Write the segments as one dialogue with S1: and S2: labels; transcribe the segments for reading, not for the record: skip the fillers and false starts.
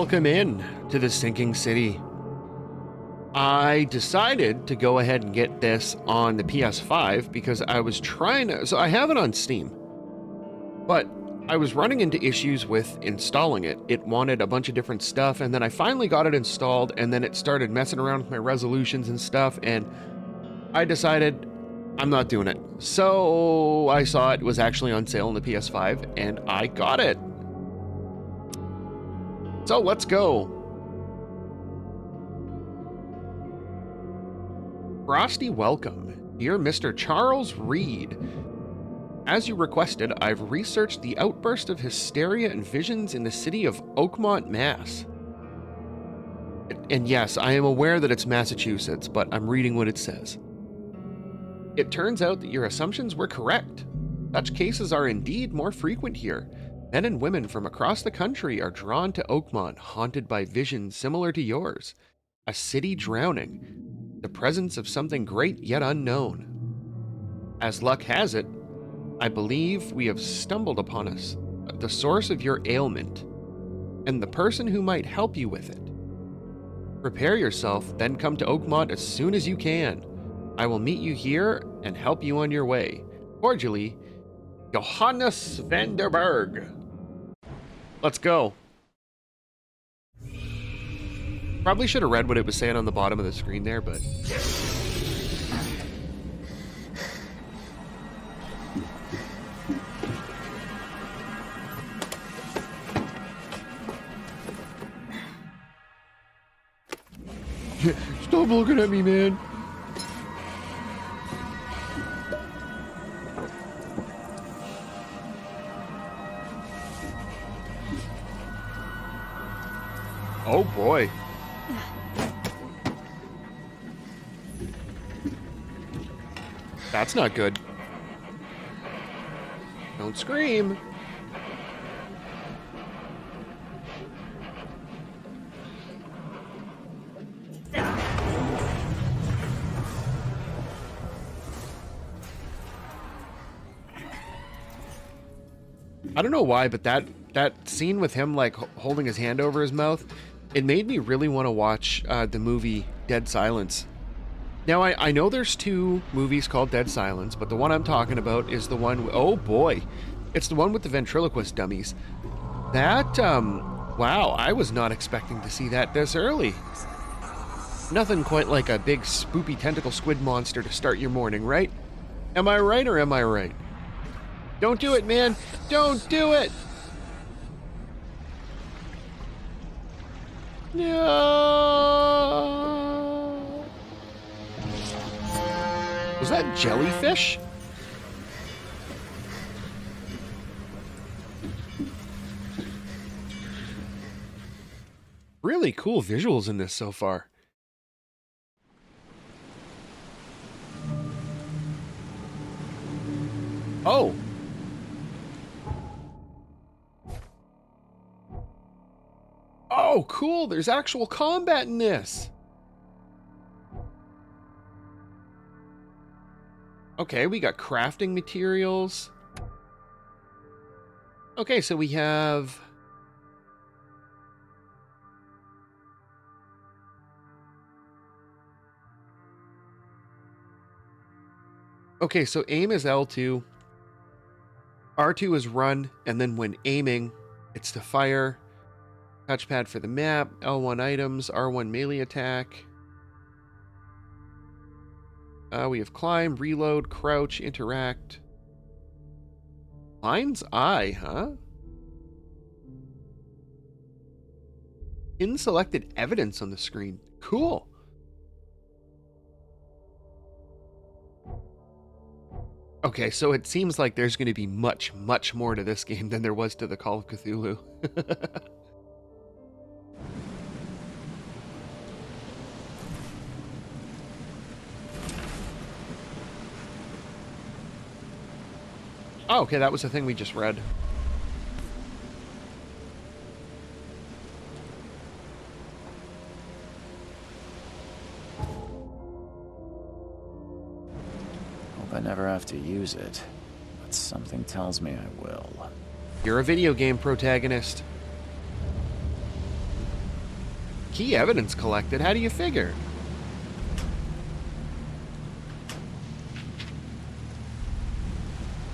S1: Welcome in to the sinking city. I decided to go ahead and get this on the PS5 because I was trying to, so I have it on Steam, but I was running into issues with installing it. It wanted a bunch of different stuff, and then I finally got it installed, and then it started messing around with my resolutions and stuff, and I decided I'm not doing it. So I saw it was actually on sale on the PS5, and I got it. So let's go. Frosty welcome, dear Mr. Charles Reed. As you requested, I've researched the outburst of hysteria and visions in the city of Oakmont, Mass. And yes, I am aware that it's Massachusetts, but I'm reading what it says. It turns out that your assumptions were correct. Such cases are indeed more frequent here. Men and women from across the country are drawn to Oakmont, haunted by visions similar to yours. A city drowning. The presence of something great yet unknown. As luck has it, I believe we have stumbled upon the source of your ailment, and the person who might help you with it. Prepare yourself, then come to Oakmont as soon as you can. I will meet you here and help you on your way. Cordially, Johannes Vanderberg. Let's go. Probably should have read what it was saying on the bottom of the screen there, but... Stop looking at me, man. Oh boy. That's not good. Don't scream. I don't know why, but that scene with him like holding his hand over his mouth, it made me really want to watch the movie Dead Silence. Now, I know there's two movies called Dead Silence, but the one I'm talking about is the one... Oh, boy. It's the one with the ventriloquist dummies. That, wow, I was not expecting to see that this early. Nothing quite like a big spoopy tentacle squid monster to start your morning, right? Am I right or am I right? Don't do it, man! Don't do it! No! Was that jellyfish? Really cool visuals in this so far. Oh. Oh, cool. There's actual combat in this. Okay, we got crafting materials. Okay, so we have... Okay, so aim is L2. R2 is run, and then when aiming, it's to fire. Touchpad for the map, L1 items, R1 melee attack. We have climb, reload, crouch, interact. Mind's eye, huh? In selected evidence on the screen. Cool. Okay, so it seems like there's going to be much, much more to this game than there was to the Call of Cthulhu. Oh, okay, that was the thing we just read.
S2: Hope I never have to use it, but something tells me I will.
S1: You're a video game protagonist. Key evidence collected? How do you figure?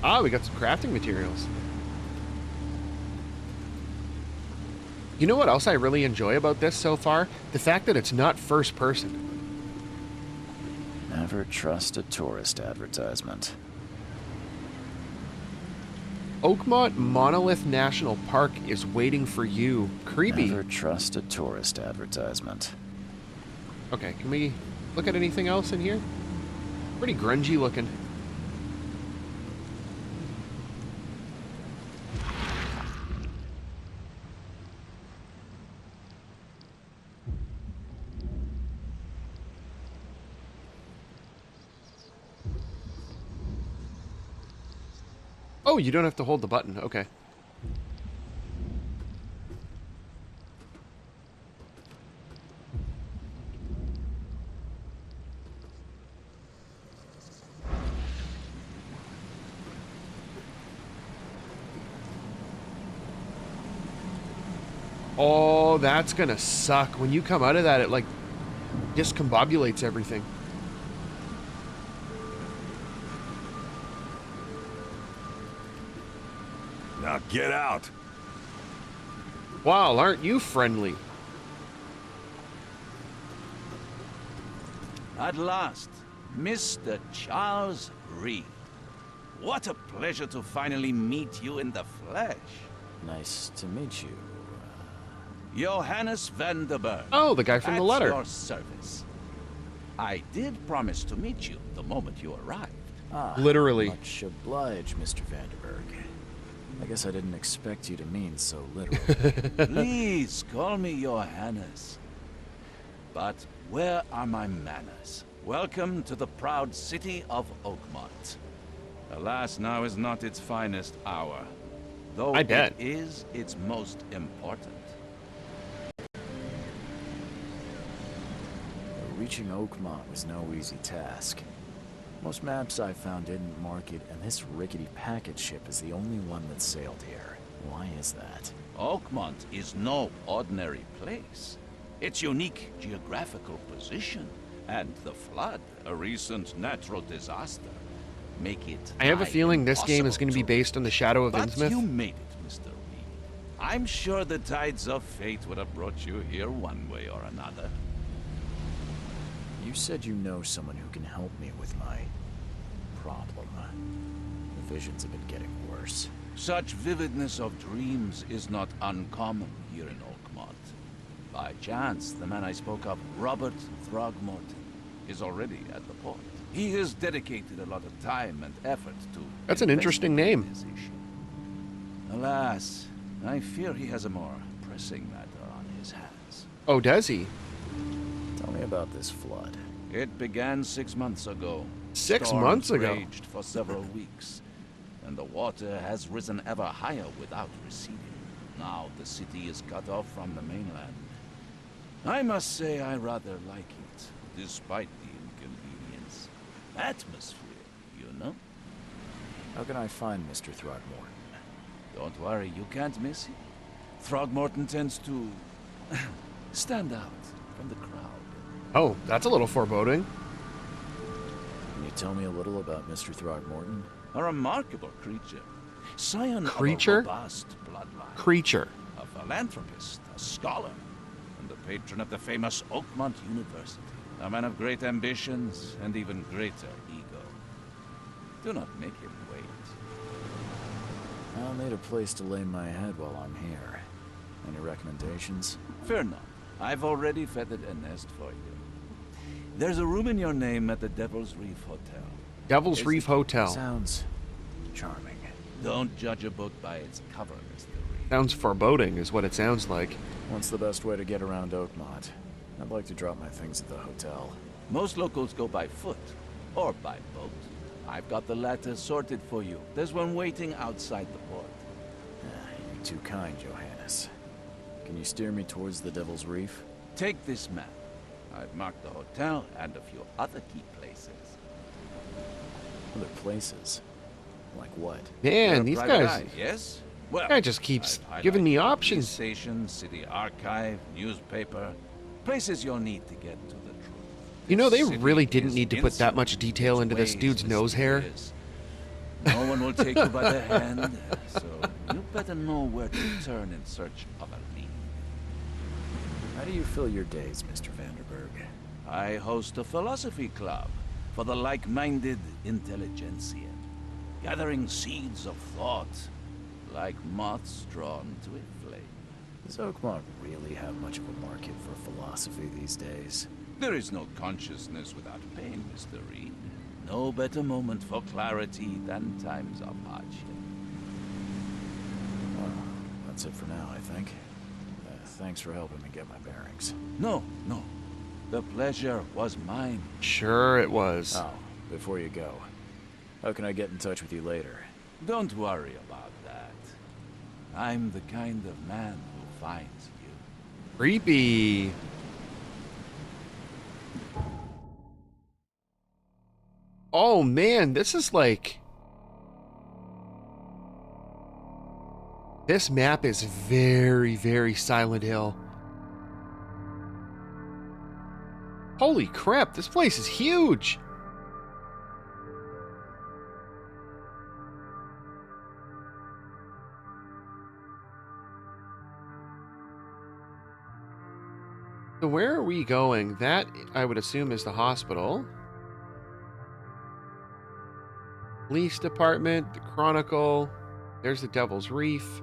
S1: Ah, we got some crafting materials. You know what else I really enjoy about this so far? The fact that it's not first person.
S2: Never trust a tourist advertisement.
S1: Oakmont Monolith National Park is waiting for you. Creepy.
S2: Never trust a tourist advertisement.
S1: Okay, can we look at anything else in here? Pretty grungy looking. Oh, you don't have to hold the button. Okay. Oh, that's gonna suck. When you come out of that, it like discombobulates everything.
S3: Now get out.
S1: Wow, aren't you friendly?
S4: At last, Mr. Charles Reed. What a pleasure to finally meet you in the flesh.
S2: Nice to meet you.
S4: Johannes van der Berg.
S1: Oh, the guy from the letter.
S4: At your service. I did promise to meet you the moment you arrived.
S2: Ah,
S1: Literally.
S2: Much obliged, Mr. Vanderberg. I guess I didn't expect you to mean so literal.
S4: Please call me Johannes. But where are my manners? Welcome to the proud city of Oakmont. Alas, now is not its finest hour, though
S1: I bet.
S4: it is its most important.
S2: Reaching Oakmont was no easy task. Most maps I found didn't mark it, and this rickety packet ship is the only one that sailed here. Why is that?
S4: Oakmont is no ordinary place. Its unique geographical position and the flood, a recent natural disaster, make it.
S1: I have a feeling this game is
S4: impossible
S1: going to be based on the Shadow of
S4: But
S1: Innsmouth.
S4: you made it, Mr. Reed. I'm sure the tides of fate would have brought you here one way or another.
S2: You said you know someone who can help me with my problem. The visions have been getting worse.
S4: Such vividness of dreams is not uncommon here in Oakmont. By chance, the man I spoke of, Robert Throgmorton, is already at the port. He has dedicated a lot of time and effort to...
S1: That's an interesting name.
S4: this issue. Alas, I fear he has a more pressing matter on his hands.
S1: Oh, does he?
S2: Tell me about this flood.
S4: It began 6 months ago.
S1: 6
S4: Storms
S1: months ago?
S4: Raged for several weeks, and the water has risen ever higher without receding. Now the city is cut off from the mainland. I must say I rather like it, despite the inconvenience. Atmosphere, you know?
S2: How can I find Mr. Throgmorton?
S4: Don't worry, you can't miss him. Throgmorton tends to stand out from the crowd.
S1: Oh, that's a little foreboding.
S2: Can you tell me a little about Mr. Throgmorton?
S4: A remarkable creature. Scion
S1: Creature?
S4: of a robust bloodline.
S1: Creature.
S4: A philanthropist, a scholar, and the patron of the famous Oakmont University. A man of great ambitions and even greater ego. Do not make him wait.
S2: I'll need a place to lay my head while I'm here. Any recommendations?
S4: Fear not. I've already feathered a nest for you. There's a room in your name at the Devil's Reef Hotel.
S1: Devil's
S4: Is
S1: Reef
S4: it-
S1: Hotel.
S2: Sounds charming.
S4: Don't judge a book by its cover, Mr. Reed.
S1: Sounds foreboding, is what it sounds like.
S2: What's the best way to get around Oakmont? I'd like to drop my things at the hotel.
S4: Most locals go by foot or by boat. I've got the latter sorted for you. There's one waiting outside the port.
S2: You're too kind, Johannes. Can you steer me towards the Devil's Reef?
S4: Take this map. I've marked the hotel and a few other key places.
S2: Other places? Like what?
S4: You're
S1: Man,
S4: a
S1: these
S4: private
S1: guys...
S4: eye, yes? Well,
S1: Guy just keeps
S4: I've
S1: giving me
S4: highlighted
S1: options.
S4: police station, city archive, newspaper. Places you'll need to get to the truth.
S1: You know, they
S4: This
S1: really
S4: city
S1: didn't
S4: is
S1: need to put that much
S4: insolent,
S1: detail
S4: its
S1: into this
S4: ways
S1: dude's nose hair.
S4: mysterious. No one will take you by the hand, so you better know where to turn in search of a lead.
S2: How do you fill your days, Mr. Vanderberg?
S4: I host a philosophy club for the like-minded intelligentsia, gathering seeds of thought like moths drawn to a flame.
S2: Does Oakmont really have much of a market for philosophy these days?
S4: There is no consciousness without pain, Mr. Reed. No better moment for clarity than times of hardship.
S2: Well, that's it for now, I think. Thanks for helping me get my bearings.
S4: No. The pleasure was mine.
S1: Sure it was.
S2: Oh, before you go, how can I get in touch with you later?
S4: Don't worry about that. I'm the kind of man who finds you.
S1: Creepy. Oh man, this is like... This map is very, very Silent Hill. Holy crap, this place is huge! So where are we going? That, I would assume, is the hospital. Police department, the Chronicle. There's the Devil's Reef.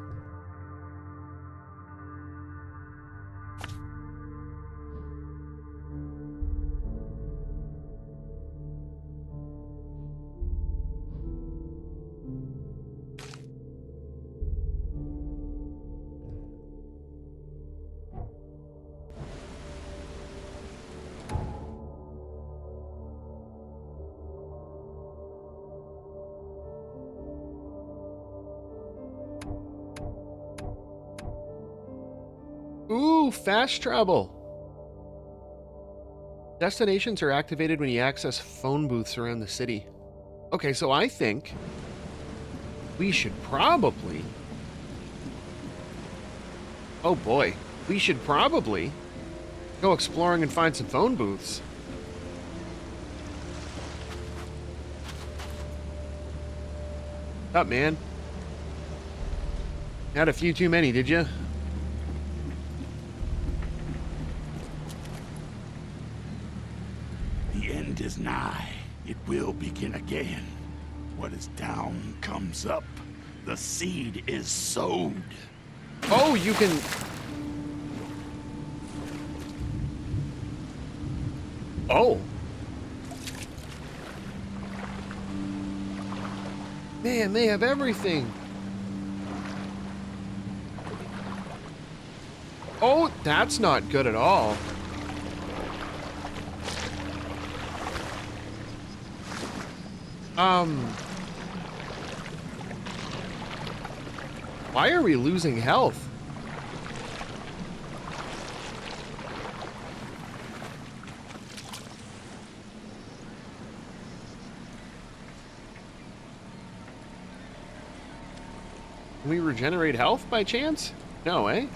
S1: Ooh, fast travel. Destinations are activated when you access phone booths around the city. Okay, so I think we should probably... Oh boy, we should probably go exploring and find some phone booths. What's up, man? Had a few too many, did you?
S3: The end is nigh. It will begin again. What is down comes up. The seed is sowed.
S1: Oh, you can... Oh. Man, they have everything. Oh, that's not good at all. Why are we losing health? Can we regenerate health by chance? No, eh?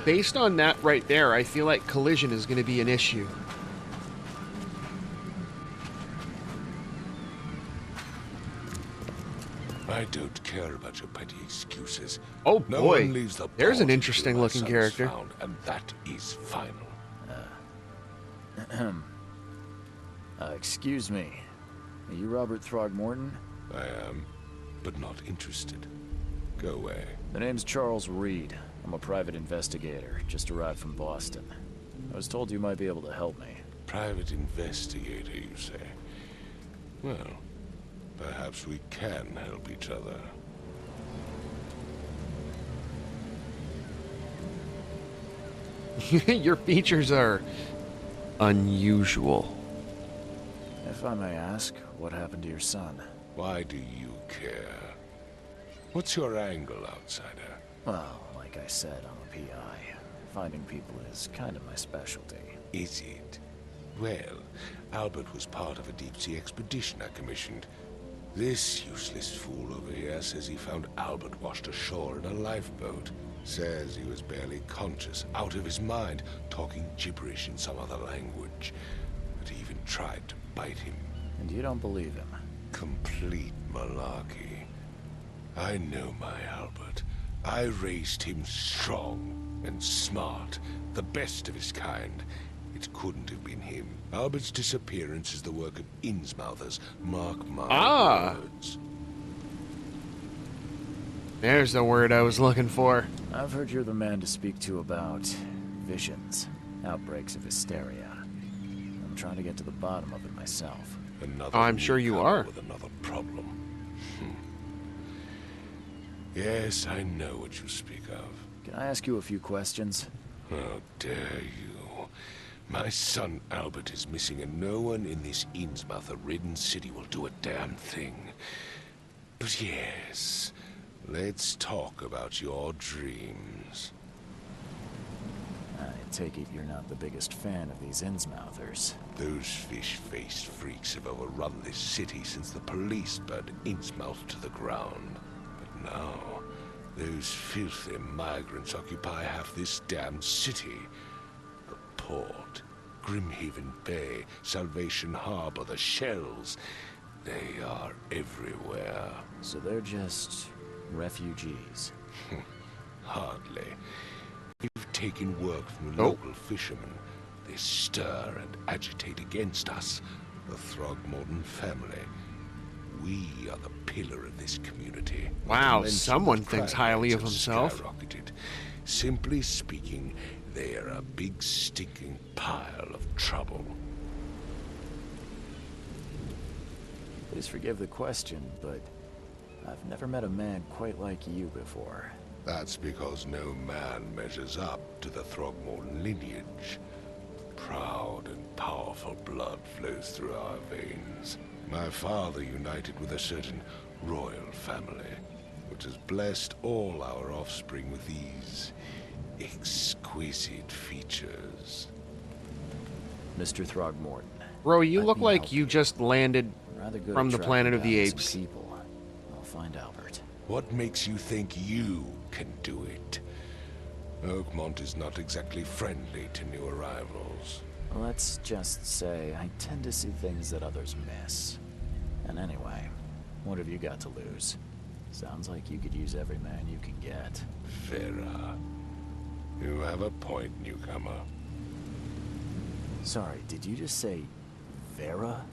S1: Based on that right there, I feel like collision is going to be an issue.
S5: I don't care about your petty excuses.
S1: Oh
S5: No
S1: boy,
S5: one leaves the
S1: there's
S5: port
S1: an
S5: until
S1: interesting
S5: my
S1: looking
S5: son is
S1: character.
S5: found, and that is final.
S2: Excuse me. Are you Robert Throgmorton?
S5: I am, but not interested. Go away.
S2: The name's Charles Reed. I'm a private investigator, just arrived from Boston. I was told you might be able to help me.
S5: Private investigator, you say? Well, perhaps we can help each other.
S1: Your features are unusual.
S2: If I may ask, what happened to your son?
S5: Why do you care? What's your angle, outsider?
S2: Well, like I said, I'm a PI. Finding people is kind of my specialty.
S5: Is it? Well, Albert was part of a deep-sea expedition I commissioned. This useless fool over here says he found Albert washed ashore in a lifeboat. Says he was barely conscious, out of his mind, talking gibberish in some other language. That he even tried to bite him.
S2: And you don't believe him?
S5: Complete malarkey. I know my Albert. I raised him strong and smart, the best of his kind. It couldn't have been him. Albert's disappearance is the work of Innsmouthers. Mark my words.
S1: There's the word I was looking for.
S2: I've heard you're the man to speak to about visions, outbreaks of hysteria. I'm trying to get to the bottom of it myself.
S5: Another
S1: I'm sure you
S5: newcomer
S1: are.
S5: With another problem. Yes, I know what you speak of.
S2: Can I ask you a few questions?
S5: How dare you? My son Albert is missing, and no one in this Innsmouther-ridden city will do a damn thing. But yes, let's talk about your dreams.
S2: I take it you're not the biggest fan of these Innsmouthers.
S5: Those fish-faced freaks have overrun this city since the police burned Innsmouth to the ground. But now, those filthy migrants occupy half this damn city. The port, Grimhaven Bay, Salvation Harbor, the shells. They are everywhere.
S2: So they're just refugees.
S5: Hardly. We've taken work from local fishermen. They stir and agitate against us, the Throgmorton family. We are the pillar of this community.
S1: Wow,
S5: Immense
S1: someone thinks highly of
S5: have
S1: himself.
S5: skyrocketed. Simply speaking, they are a big stinking pile of trouble.
S2: Please forgive the question, but I've never met a man quite like you before.
S5: That's because no man measures up to the Throgmorton lineage. Proud and powerful blood flows through our veins. My father united with a certain royal family, which has blessed all our offspring with these exquisite features.
S2: Mr. Throgmorton.
S1: Bro, you
S2: let
S1: look
S2: me
S1: like
S2: help
S1: you just landed
S2: Rather good
S1: from
S2: at
S1: the
S2: tracking
S1: planet of the
S2: down some
S1: apes.
S2: People. I'll find Albert.
S5: What makes you think you can do it? Oakmont is not exactly friendly to new arrivals.
S2: Let's just say I tend to see things that others miss. And anyway, what have you got to lose? Sounds like you could use every man you can get.
S5: Vera, you have a point, newcomer.
S2: Sorry, did you just say Vera?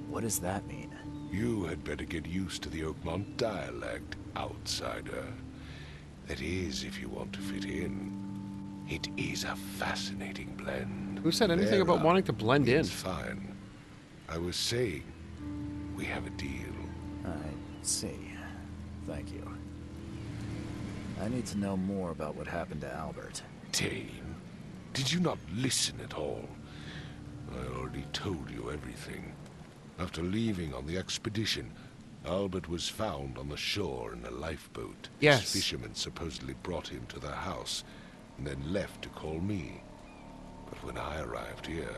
S2: What does that mean?
S5: You had better get used to the Oakmont dialect, outsider. That is, if you want to fit in. It is a fascinating blend.
S1: Who said anything about wanting to blend in?
S5: It's fine. I was saying, we have a deal.
S2: I see. Thank you. I need to know more about what happened to Albert.
S5: Dane, did you not listen at all? I already told you everything. After leaving on the expedition, Albert was found on the shore in a lifeboat.
S1: Yes.
S5: His fishermen supposedly brought him to their house, and then left to call me. But when I arrived here,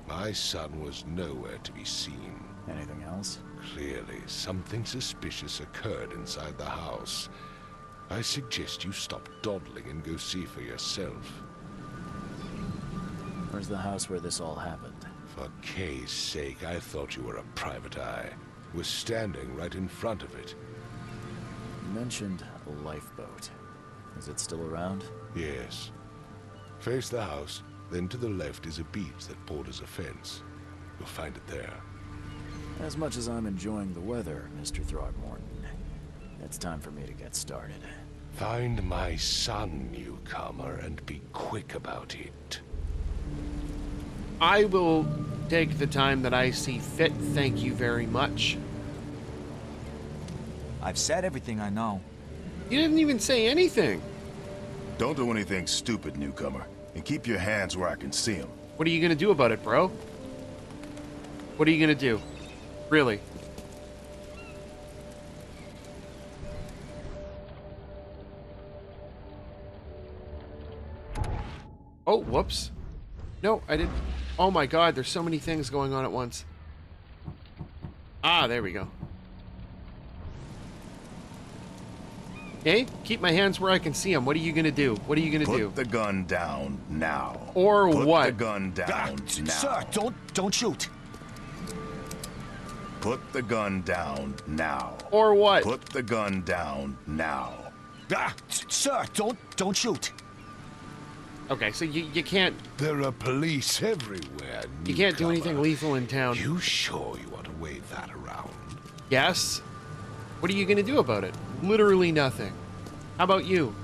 S5: my son was nowhere to be seen.
S2: Anything else?
S5: Clearly, something suspicious occurred inside the house. I suggest you stop dawdling and go see for yourself.
S2: Where's the house where this all happened?
S5: For Kay's sake, I thought you were a private eye. Was standing right in front of it.
S2: You mentioned a lifeboat. Is it still around?
S5: Yes. Face the house, then to the left is a beach that borders a fence. You'll find it there.
S2: As much as I'm enjoying the weather, Mr. Throgmorton, it's time for me to get started.
S5: Find my son, newcomer, and be quick about it.
S1: I will take the time that I see fit. Thank you very much.
S6: I've said everything I know.
S1: You didn't even say anything.
S7: Don't do anything stupid, newcomer. And keep your hands where I can see them.
S1: What are you gonna do about it, bro? What are you gonna do? Really? Oh, whoops. No, I didn't. Oh my god, there's so many things going on at once. Ah, there we go. Okay? Keep my hands where I can see them. What are you gonna do? What are you gonna do?
S7: Put the gun down now.
S1: Or
S7: Put
S1: what?
S7: the gun down now.
S6: Sir, don't shoot.
S7: Put the gun down now.
S1: Or what?
S7: Put the gun down now.
S6: Sir, don't shoot.
S1: Okay, so you can't
S5: There are police everywhere.
S1: you can't do
S5: newcomer.
S1: anything lethal in town.
S5: You sure you want to wave that around?
S1: Yes. What are you gonna do about it? Literally nothing. How about you?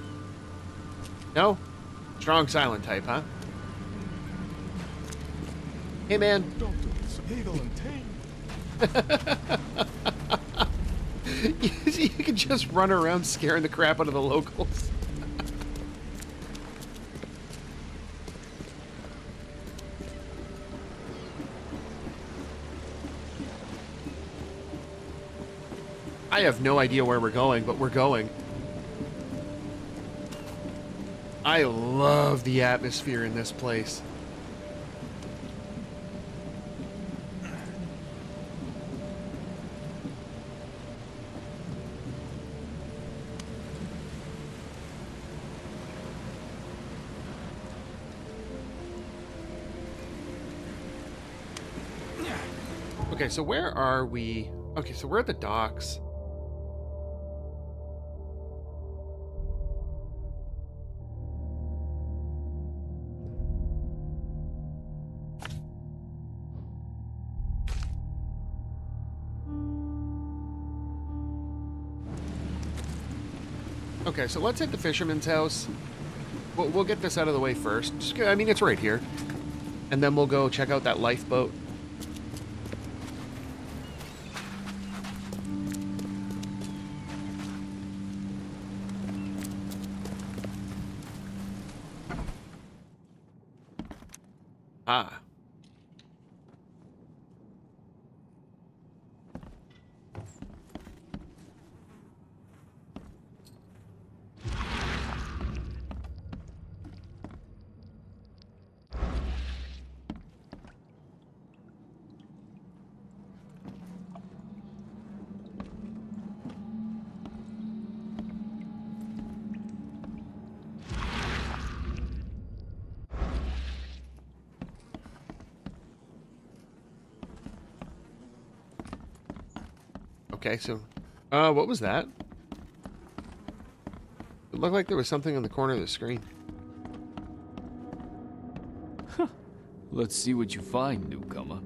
S1: No? Strong silent type, huh? Hey, man. You can just run around scaring the crap out of the locals. I have no idea where we're going, but we're going. I love the atmosphere in this place. Okay, so where are we? Okay, so we're at the docks. Okay, so let's hit the fisherman's house. We'll get this out of the way first. I mean, it's right here. And then we'll go check out that lifeboat. Ah. Okay, so, what was that? It looked like there was something on the corner of the screen.
S8: Let's see what you find, newcomer.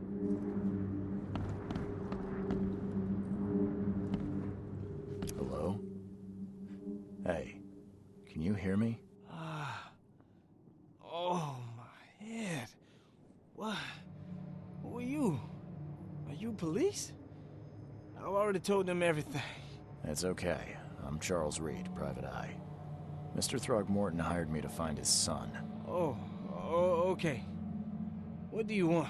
S2: Hello? Hey, can you hear me?
S6: Oh, my head. What? Who are you? Are you police? I already told them everything.
S2: It's okay. I'm Charles Reed, Private Eye. Mr. Throgmorton hired me to find his son.
S6: Oh, okay. What do you want?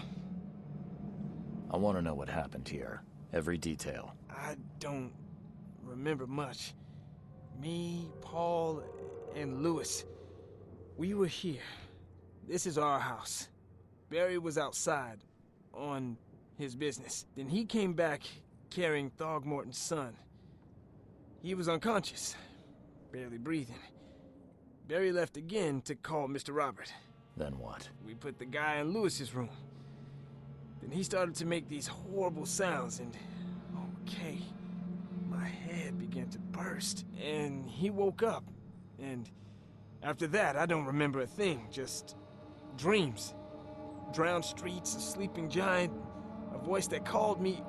S2: I want to know what happened here. Every detail.
S6: I don't remember much. Me, Paul, and Lewis. We were here. This is our house. Barry was outside on his business. Then he came back carrying Throgmorton's son. He was unconscious, barely breathing. Barry left again to call Mr. Robert.
S2: Then what?
S6: We put the guy in Lewis's room. Then he started to make these horrible sounds and... okay, my head began to burst. And he woke up. And after that, I don't remember a thing, just dreams. Drowned streets, a sleeping giant, a voice that called me.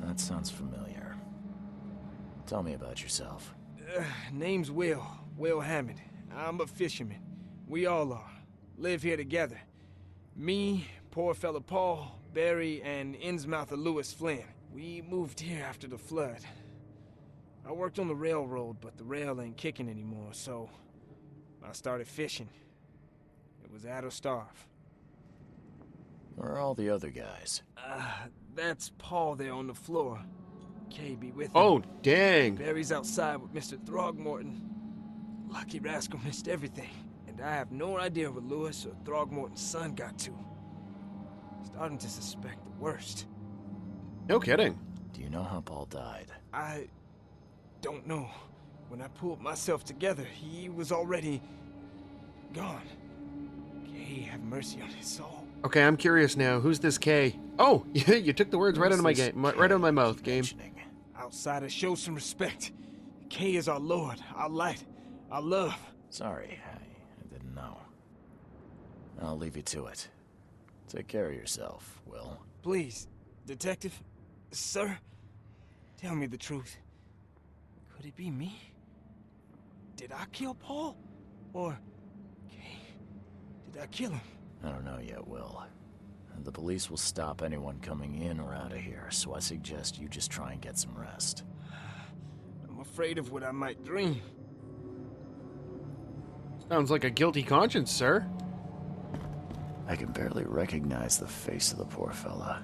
S2: That sounds familiar. Tell me about yourself.
S6: Name's Will Hammond. I'm a fisherman. We all are. Live here together. Me, poor fella Paul, Barry, and Innsmouther Lewis Flynn. We moved here after the flood. I worked on the railroad, but the rail ain't kicking anymore, so I started fishing. It was at or starve.
S2: Where are all the other guys?
S6: That's Paul there on the floor. Kay be with him.
S1: Oh, dang.
S6: Barry's outside with Mr. Throgmorton. Lucky rascal missed everything. And I have no idea where Lewis or Throgmorton's son got to. Starting to suspect the worst.
S1: No kidding.
S2: Do you know how Paul died?
S6: don't know. When I pulled myself together, he was already gone. Kay, have mercy on his soul.
S1: Okay, I'm curious now. Who's this K? Oh, you took the words right out of my game, right out of my mouth, game.
S6: Outsiders, show some respect. Kay is our lord, our light, our love.
S2: Sorry, I didn't know. I'll leave you to it. Take care of yourself, Will.
S6: Please, detective, sir, tell me the truth. Could it be me? Did I kill Paul? Or, Kay, did I kill him?
S2: I don't know yet, Will. The police will stop anyone coming in or out of here, so I suggest you just try and get some rest.
S6: I'm afraid of what I might dream.
S1: Sounds like a guilty conscience, sir.
S2: I can barely recognize the face of the poor fella.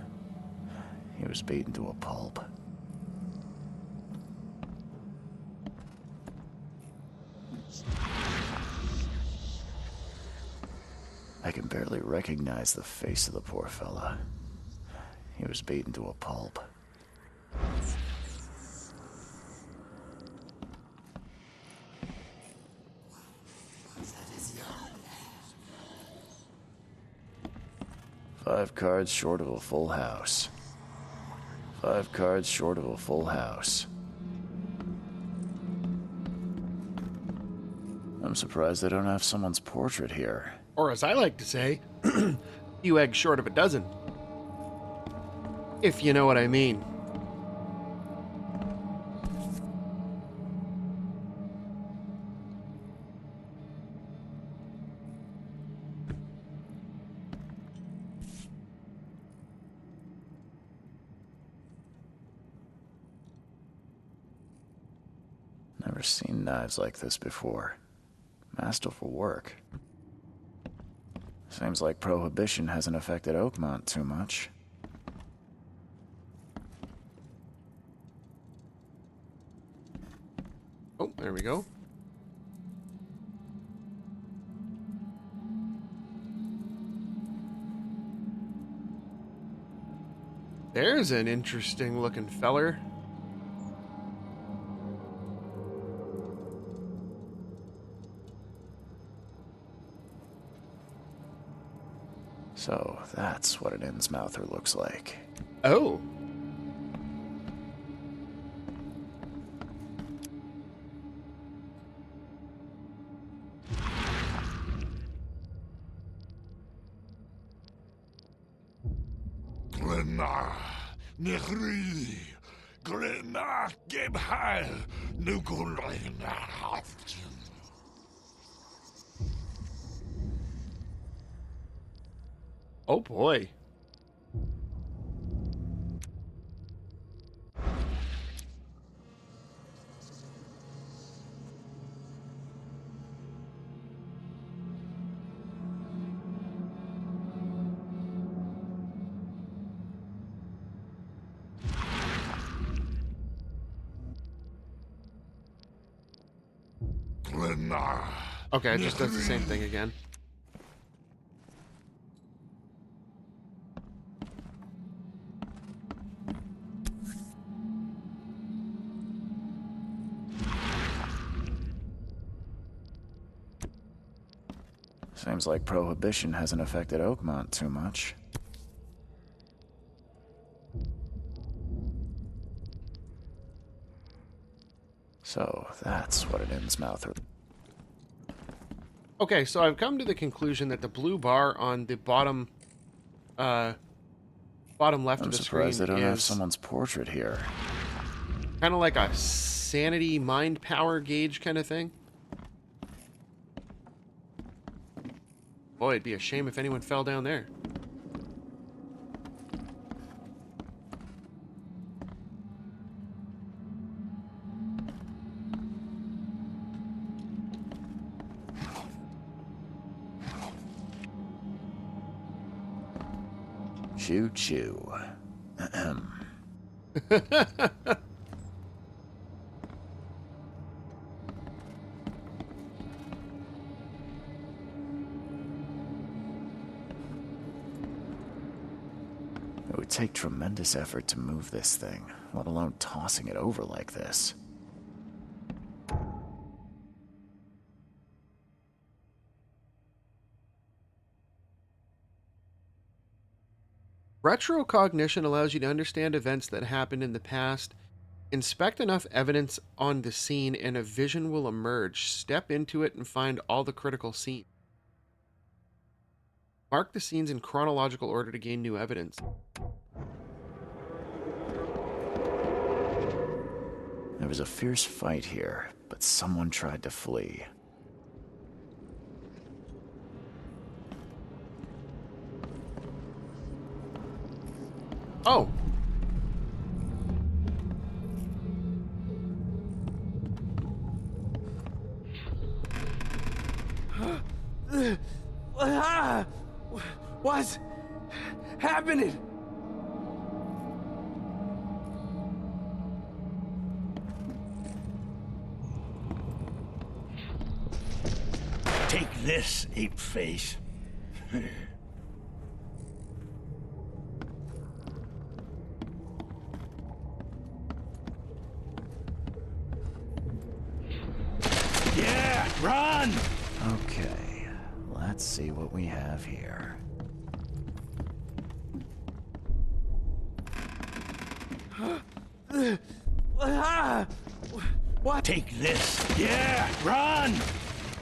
S2: He was beaten to a pulp. I can barely recognize the face of the poor fella. He was beaten to a pulp. Five cards short of a full house. 5 cards short of a full house. I'm surprised they don't have someone's portrait here.
S1: Or as I like to say, few eggs short of a dozen. If you know what I mean.
S2: Never seen knives like this before. Masterful work. Seems like Prohibition hasn't affected Oakmont too much.
S1: Oh, there we go. There's an interesting looking feller.
S2: So that's what an Innsmouther looks like.
S1: Oh.
S3: Glenna, Nehri, Glenna, Gebheil, Nukulena,
S1: Oh boy.
S3: Glenna.
S1: Okay, it just does the same thing again.
S2: Seems like Prohibition hasn't affected Oakmont too much. So that's what an Innsmouther.
S1: Okay, so I've come to the conclusion that the blue bar on the bottom left
S2: I'm
S1: of the screen
S2: surprised they don't have
S1: is
S2: someone's portrait here.
S1: kind of like a sanity mind power gauge kind of thing. Boy, it'd be a shame if anyone fell down there.
S2: Choo choo. Ahem. It would take tremendous effort to move this thing, let alone tossing it over like this.
S1: Retrocognition allows you to understand events that happened in the past. Inspect enough evidence on the scene and a vision will emerge. Step into it and find all the critical scenes. Mark the scenes in chronological order to gain new evidence.
S2: There was a fierce fight here, but someone tried to flee.
S1: Oh!
S6: What's happening?
S3: Take this, ape face. Yeah, run!
S2: Okay, let's see what we have here.
S6: What?
S3: Take this. Yeah, run!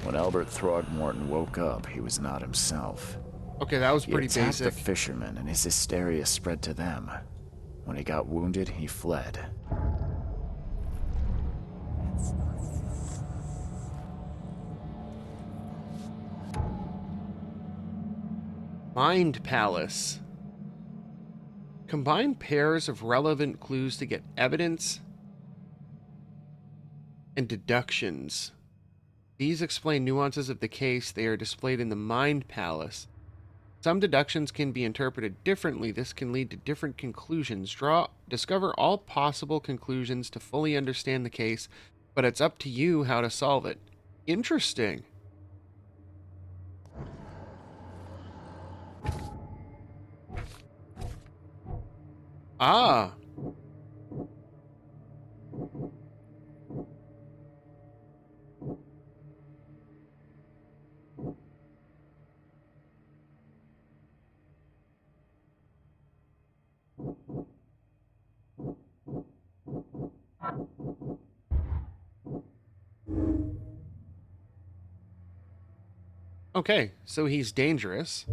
S2: When Albert Throgmorton woke up, he was not himself.
S1: Okay, that was
S2: He
S1: pretty
S2: attacked
S1: basic.
S2: the fishermen, and his hysteria spread to them. When he got wounded, he fled.
S1: Mind Palace. Combine pairs of relevant clues to get evidence and deductions. These explain nuances of the case. They are displayed in the Mind Palace. Some deductions can be interpreted differently. This can lead to different conclusions. Discover all possible conclusions to fully understand the case, but it's up to you how to solve it. Interesting. Ah. Okay, so he's dangerous.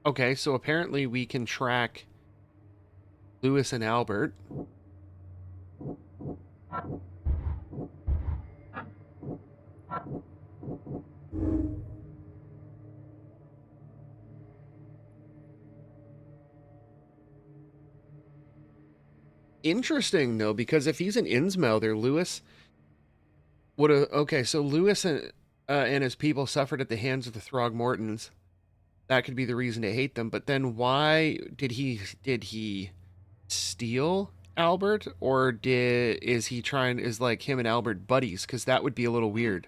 S1: Okay, so apparently we can track Lewis and Albert. Interesting, though, because if he's an Innsmouther, Lewis would have... Okay, so Lewis and his people suffered at the hands of the Throgmortons. That could be the reason to hate them, but then why did he steal Albert, or is like him and Albert buddies? Because that would be a little weird.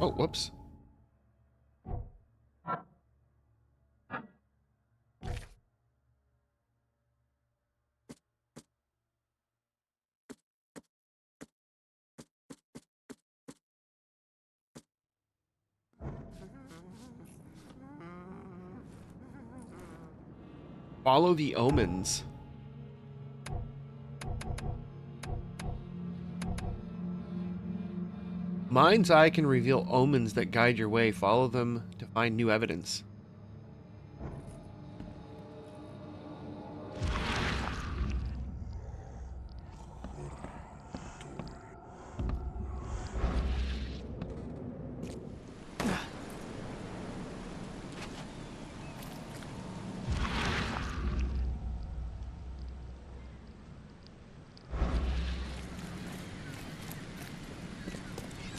S1: Oh, whoops. Follow the omens. Mind's Eye can reveal omens that guide your way. Follow them to find new evidence.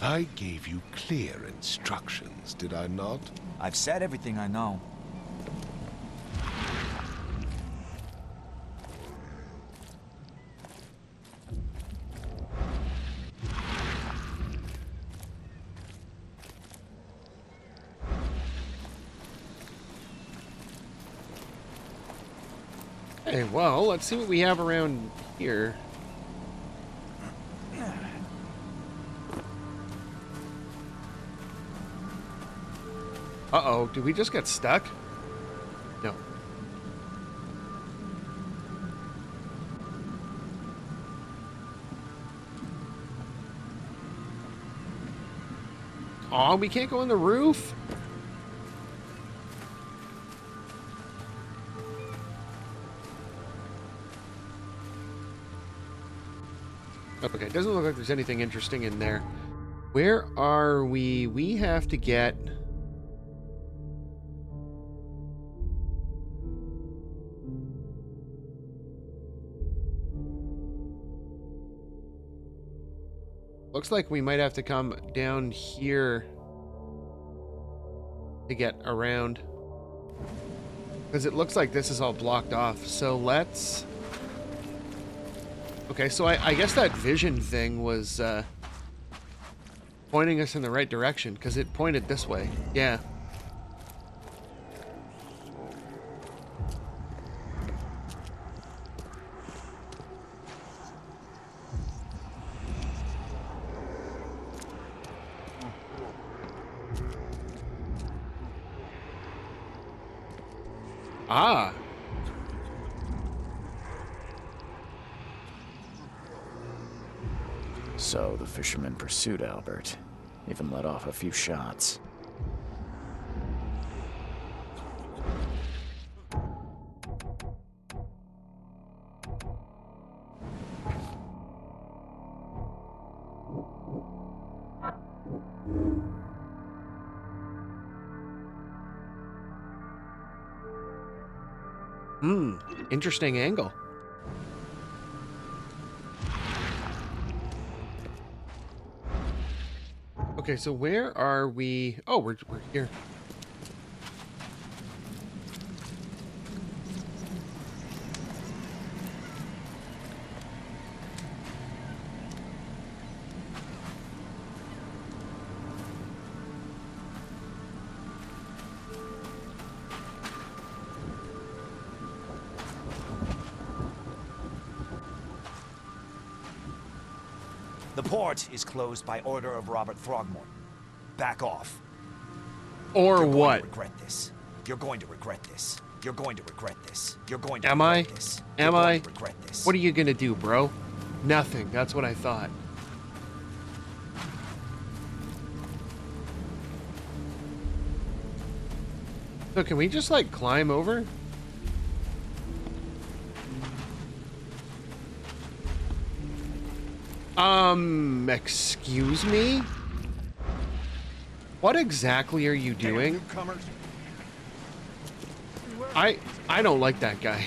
S5: I gave you clear instructions, did I not?
S9: I've said everything I know.
S1: Hey, well, let's see what we have around here. Uh-oh, did we just get stuck? No. Aw, we can't go on the roof? Okay, it doesn't look like there's anything interesting in there. Where are we? We have to get... Looks like we might have to come down here to get around. Because it looks like this is all blocked off. So let's... Okay, so I guess that vision thing was pointing us in the right direction, because it pointed this way. Yeah. Ah.
S2: So the fisherman pursued Albert, even let off a few shots.
S1: Interesting angle. Okay, so where are we? Oh, we're here.
S9: The port is closed by order of Robert Throgmorton. Back off.
S1: Or
S9: You're
S1: what?
S9: going to regret this. You're going to regret this. You're going to regret this. You're going to regret this.
S1: Am
S9: You're
S1: I?
S9: going to regret this.
S1: What are you gonna do, bro? Nothing. That's what I thought. So can we just like climb over? Excuse me? What exactly are you doing? I don't like that guy.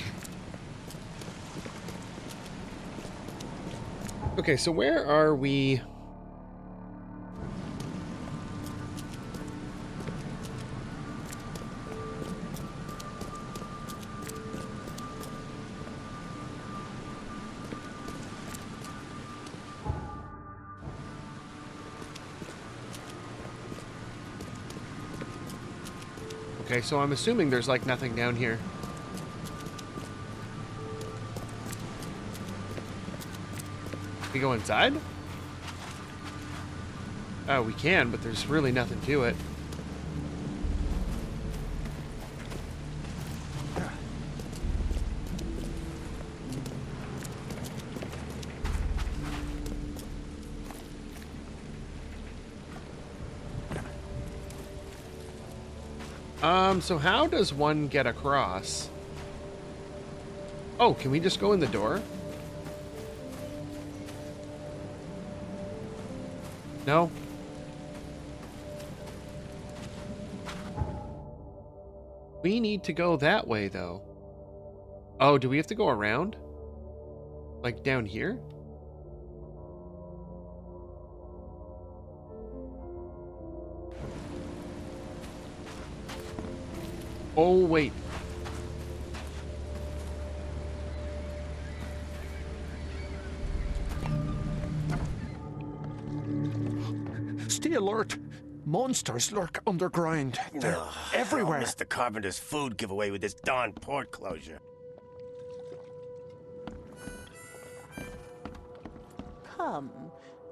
S1: Okay, so where are we? Okay, so I'm assuming there's like nothing down here. We go inside? Oh, we can, but there's really nothing to it. So how does one get across? Oh, can we just go in the door? No? We need to go that way, though. Oh, do we have to go around? Like down here? Oh, wait.
S10: Stay alert. Monsters lurk underground. They're everywhere.
S11: I'll miss the carpenter's food giveaway with this darn port closure.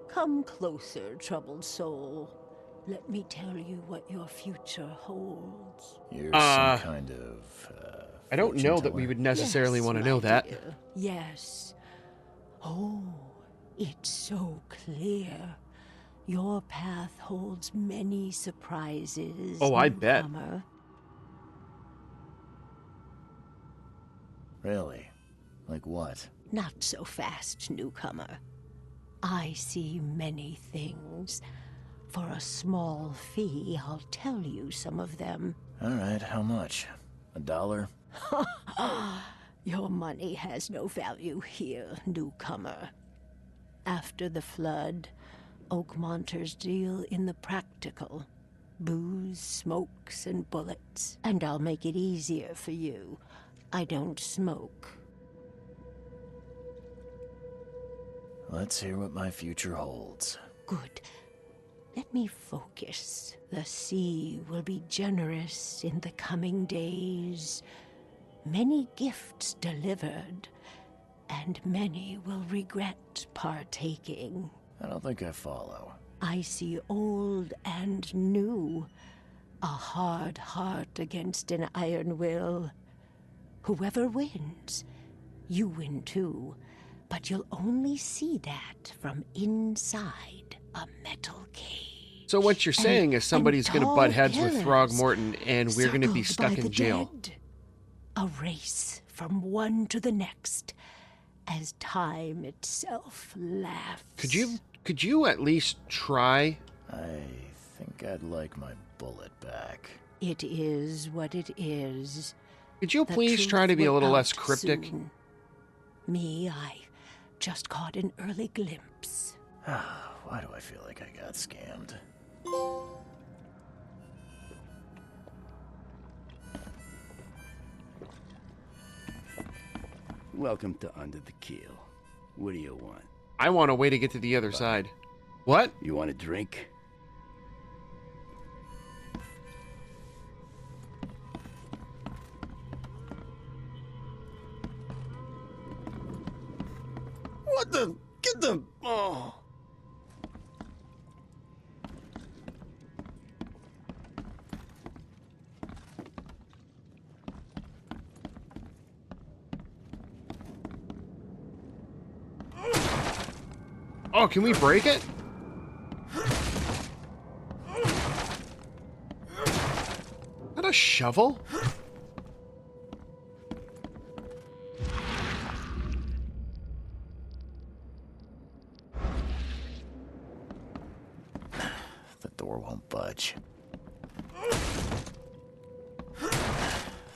S12: Come closer, troubled soul. Let me tell you what your future holds.
S2: You're some kind of,
S1: I don't know that
S2: teller?
S1: we would necessarily
S12: Yes,
S1: want to
S12: my
S1: know that.
S12: dear. Yes. Oh, it's so clear. Your path holds many surprises.
S1: Oh, I bet.
S12: newcomer.
S2: Really? Like what?
S12: Not so fast, newcomer. I see many things. For a small fee, I'll tell you some of them.
S2: All right, how much? $1?
S12: Your money has no value here, newcomer. After the flood, Oakmonters deal in the practical. Booze, smokes, and bullets. And I'll make it easier for you. I don't smoke.
S2: Let's hear what my future holds.
S12: Good. Let me focus. The sea will be generous in the coming days. Many gifts delivered, and many will regret partaking.
S2: I don't think I follow.
S12: I see old and new. A hard heart against an iron will. Whoever wins, you win too. But you'll only see that from inside a metal cage.
S1: So what you're saying is somebody's going to butt heads with Throgmorton, and we're going to be stuck in jail.
S12: Dead. A race from one to the next, as time itself laughs.
S1: Could you at least try?
S2: I think I'd like my bullet back.
S12: It is what it is.
S1: Could you
S12: The
S1: please
S12: truth
S1: try to be a
S12: will
S1: little less
S12: out
S1: cryptic?
S12: soon. Me, I just caught an early glimpse.
S2: Why do I feel like I got scammed?
S13: Welcome to Under the Keel. What do you want?
S1: I want a way to get to the other side. What?
S13: You want a drink?
S11: What the? Get the... Oh.
S1: Oh, can we break it? Is that a shovel?
S2: The door won't budge.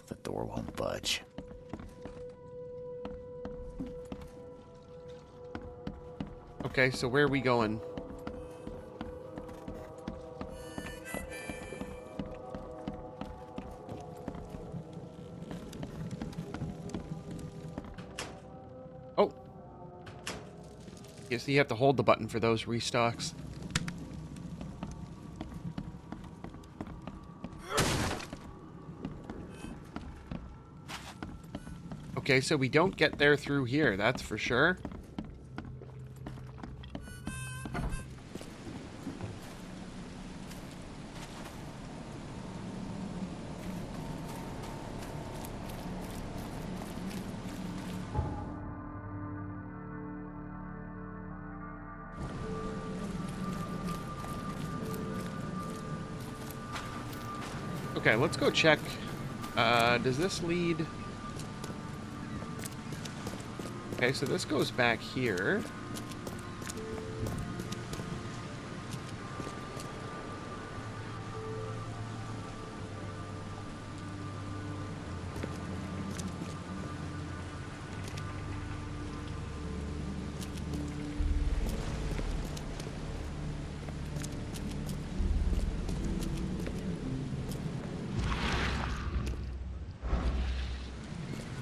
S2: The door won't budge.
S1: Okay, so where are we going? Oh. Guess you have to hold the button for those restocks. Okay, so we don't get there through here, that's for sure. Okay, let's go check. Does this lead? Okay, so this goes back here.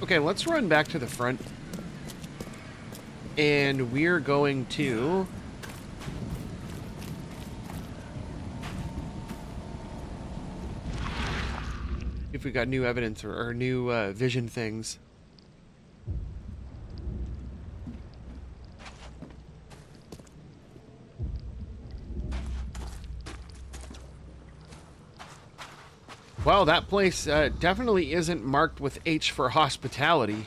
S1: Okay, let's run back to the front. And we're going to... if we got new evidence or new vision things. Well, that place definitely isn't marked with H for hospitality.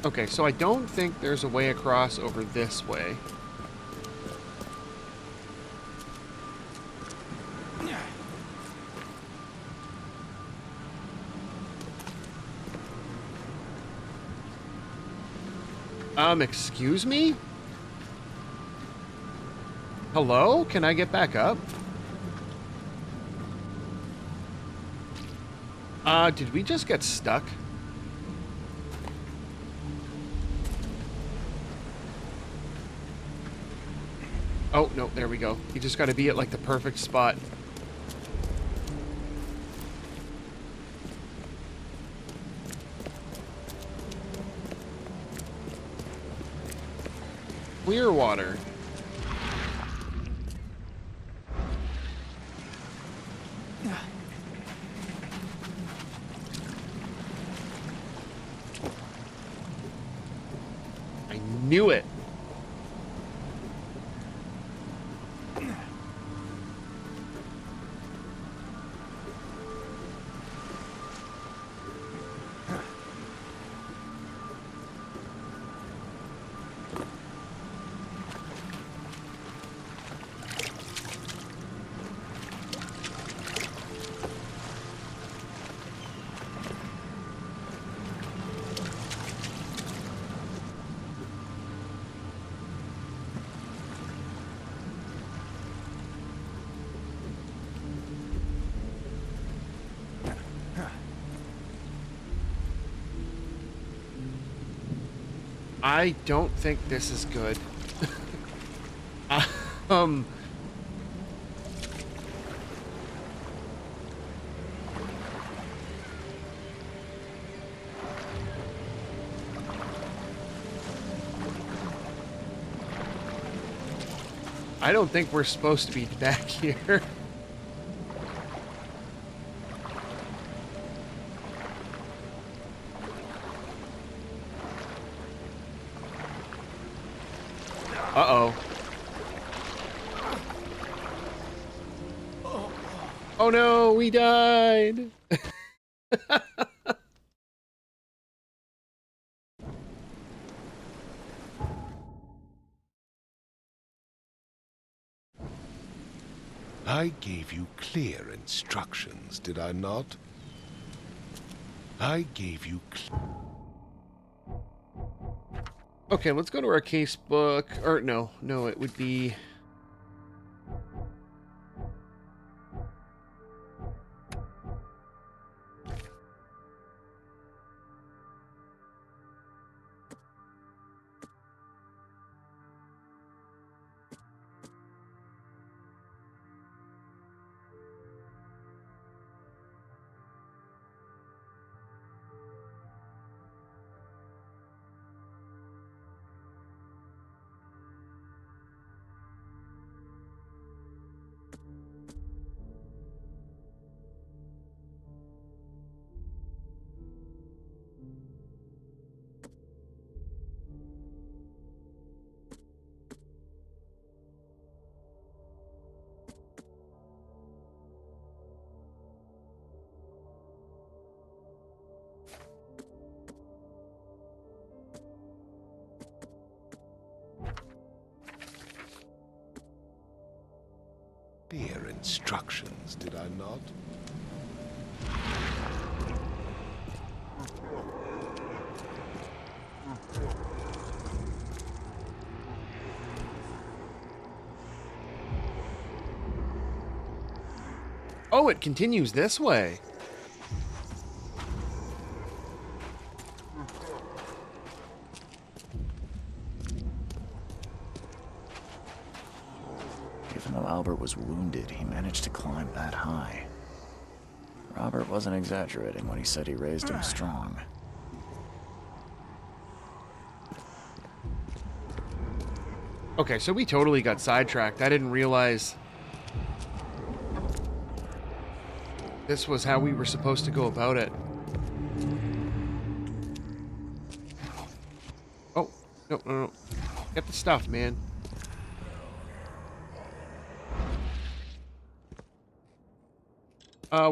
S1: Okay, so I don't think there's a way across over this way. Excuse me? Hello? Can I get back up? Did we just get stuck? Oh, no, there we go. You just gotta be at, like, the perfect spot. Clear water. I knew it. I don't think this is good. I don't think we're supposed to be back here. Uh-oh. Oh no, we died!
S5: I gave you clear instructions, did I not? I gave you
S1: Okay, let's go to our case book. Or no, it would be...
S5: clear instructions, did I not?
S1: Oh, it continues this way.
S2: Albert was wounded, he managed to climb that high. Robert wasn't exaggerating when he said he raised him strong.
S1: Okay, so we totally got sidetracked. I didn't realize this was how we were supposed to go about it. Oh, no. Get the stuff, man.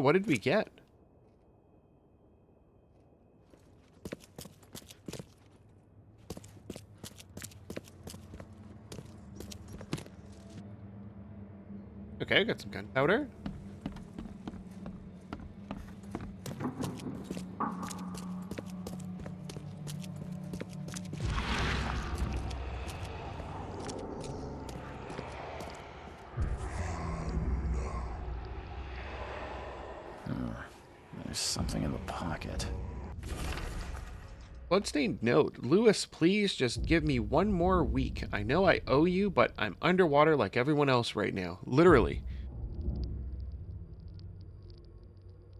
S1: What did we get? Okay, I got some gunpowder.
S2: There's something in the pocket.
S1: Bloodstained note. Lewis, please just give me one more week. I know I owe you, but I'm underwater like everyone else right now. Literally.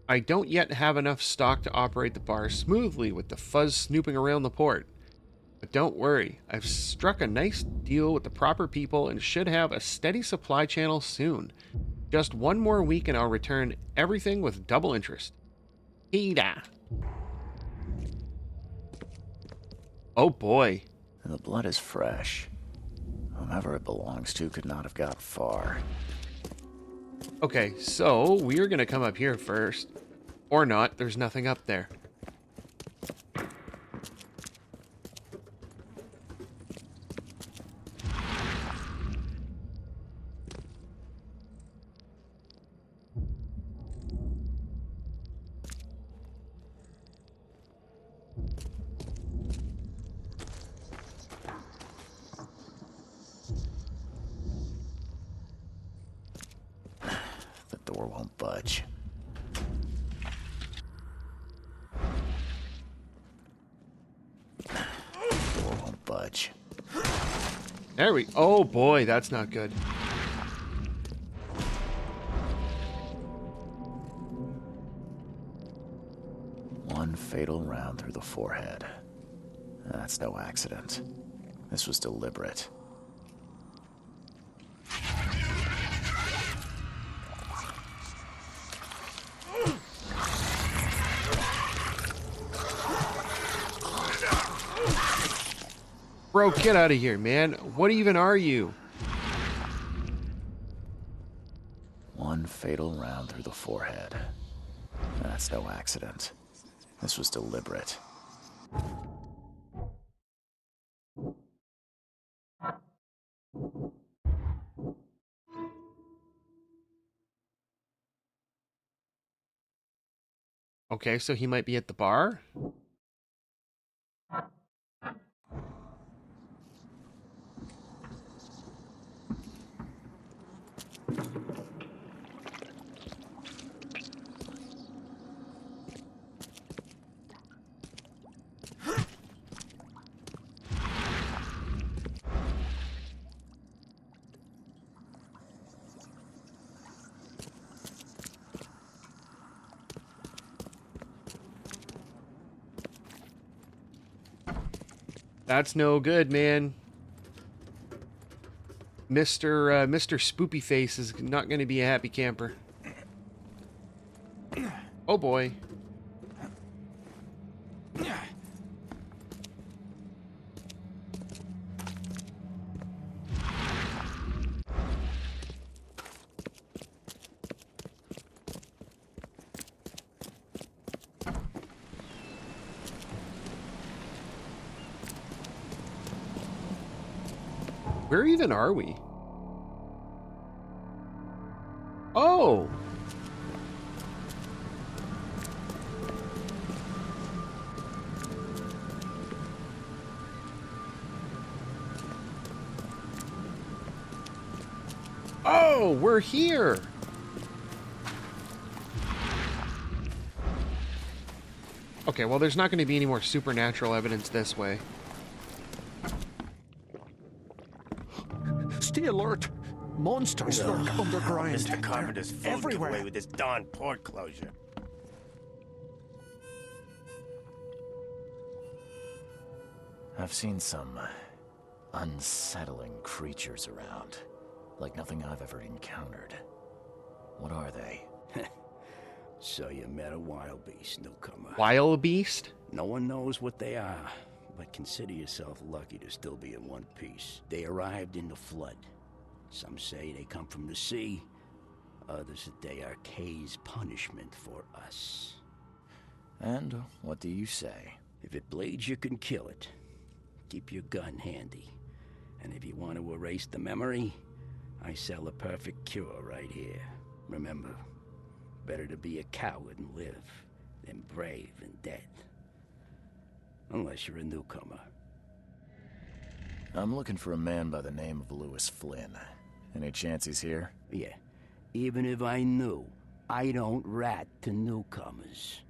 S1: I don't yet have enough stock to operate the bar smoothly with the fuzz snooping around the port. But don't worry. I've struck a nice deal with the proper people and should have a steady supply channel soon. Just one more week and I'll return everything with double interest. Hida. Oh boy.
S2: The blood is fresh. Whomever it belongs to could not have got far.
S1: Okay, so we're gonna come up here first. Or not, there's nothing up there.
S2: The door won't budge. The door won't budge.
S1: There we... Oh boy, that's not good.
S2: One fatal round through the forehead. That's no accident. This was deliberate.
S1: Bro, get out of here, man. What even are you?
S2: One fatal round through the forehead. That's no accident. This was deliberate.
S1: Okay, so he might be at the bar? That's no good, man. Mr. Spoopy Face is not going to be a happy camper. Oh boy. Where even are we? Oh! Oh, we're here! Okay, well, there's not going to be any more supernatural evidence this way.
S10: Stay alert. Monsters lurk underground.
S11: Mr. Carpenter's food give
S10: everywhere.
S11: away with this darn port closure.
S2: I've seen some unsettling creatures around, like nothing I've ever encountered. What are they?
S13: So you met a wild beast, newcomer.
S1: Wild beast?
S13: No one knows what they are, but consider yourself lucky to still be in one piece. They arrived in the flood. Some say they come from the sea. Others that they are Kay's punishment for us.
S2: And what do you say?
S13: If it bleeds, you can kill it. Keep your gun handy. And if you want to erase the memory, I sell a perfect cure right here. Remember, better to be a coward and live than brave and dead. Unless you're a newcomer.
S2: I'm looking for a man by the name of Lewis Flynn. Any chance he's here?
S13: Yeah. Even if I knew, I don't rat to newcomers.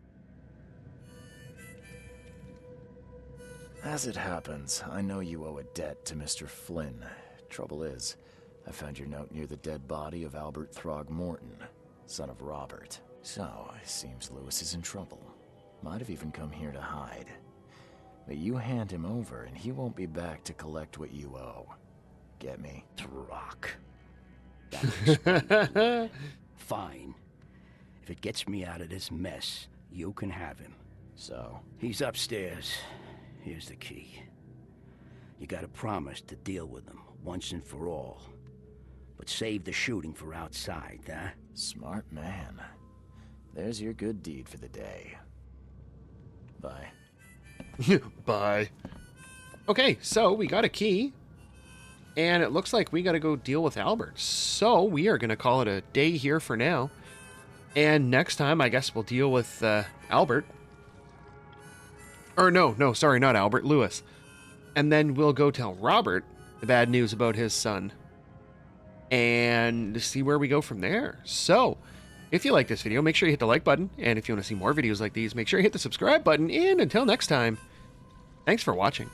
S2: As it happens, I know you owe a debt to Mr. Flynn. Trouble is, I found your note near the dead body of Albert Throgmorton, son of Robert. So, it seems Lewis is in trouble. Might have even come here to hide. But you hand him over and he won't be back to collect what you owe. Get me?
S13: Rock. Fine. If it gets me out of this mess, you can have him.
S2: So?
S13: He's upstairs. Here's the key. You gotta promise to deal with him once and for all. But save the shooting for outside, huh?
S2: Smart man. There's your good deed for the day. Bye.
S1: Bye. Okay, so we got a key. And it looks like we got to go deal with Albert. So we are going to call it a day here for now. And next time, I guess we'll deal with Albert. Or no, sorry, not Albert, Lewis. And then we'll go tell Robert the bad news about his son. And see where we go from there. So, if you like this video, make sure you hit the like button. And if you want to see more videos like these, make sure you hit the subscribe button. And until next time, thanks for watching.